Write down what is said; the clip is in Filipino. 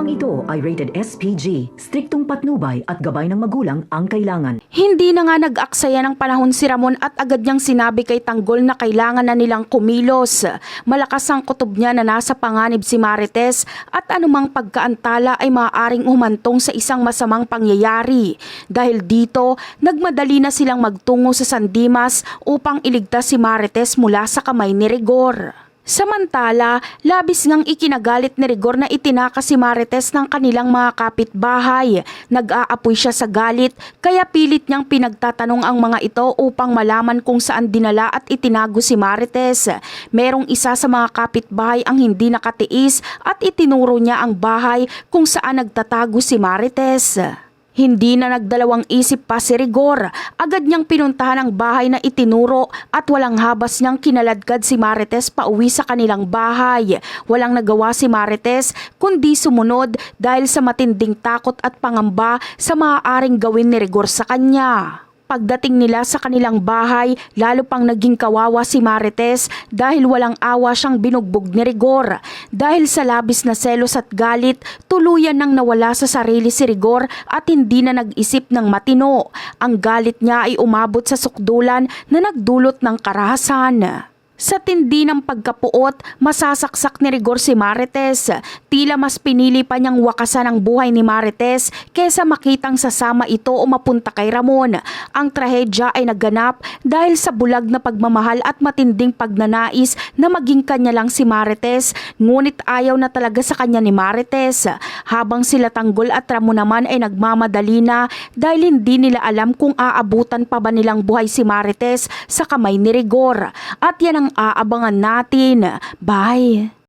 Programang ito ay rated SPG, striktong patnubay at gabay ng magulang ang kailangan. Hindi na nga nag-aksaya ng panahon si Ramon at agad niyang sinabi kay Tanggol na kailangan na nilang kumilos. Malakas ang kutob niya na nasa panganib si Marites at anumang pagkaantala ay maaaring humantong sa isang masamang pangyayari. Dahil dito, nagmadali na silang magtungo sa San Dimas upang iligtas si Marites mula sa kamay ni Rigor. Samantala, labis ngang ikinagalit ni Rigor na itinaka si Marites ng kanilang mga kapitbahay. Nag-aapoy siya sa galit kaya pilit niyang pinagtatanong ang mga ito upang malaman kung saan dinala at itinago si Marites. Merong isa sa mga kapitbahay ang hindi nakatiis at itinuro niya ang bahay kung saan nagtatago si Marites. Hindi na nagdalawang isip pa si Rigor. Agad niyang pinuntahan ang bahay na itinuro at walang habas niyang kinaladkad si Marites pauwi sa kanilang bahay. Walang nagawa si Marites kundi sumunod dahil sa matinding takot at pangamba sa maaaring gawin ni Rigor sa kanya. Pagdating nila sa kanilang bahay, lalo pang naging kawawa si Marites dahil walang awa siyang binugbog ni Rigor. Dahil sa labis na selos at galit, tuluyan nang nawala sa sarili si Rigor at hindi na nag-isip ng matino. Ang galit niya ay umabot sa sukdulan na nagdulot ng karahasan. Sa tindi ng pagkapuot, masasaksak ni Rigor si Marites. Tila mas pinili pa niyang wakasan ang buhay ni Marites kesa makitang sasama ito o mapunta kay Ramon. Ang trahedya ay naganap dahil sa bulag na pagmamahal at matinding pagnanais na maging kanya lang si Marites, ngunit ayaw na talaga sa kanya ni Marites. Habang sila Tanggol at Ramon naman ay nagmamadali na dahil hindi nila alam kung aabutan pa ba nilang buhay si Marites sa kamay ni Rigor. At yan ang aabangan natin. Bye!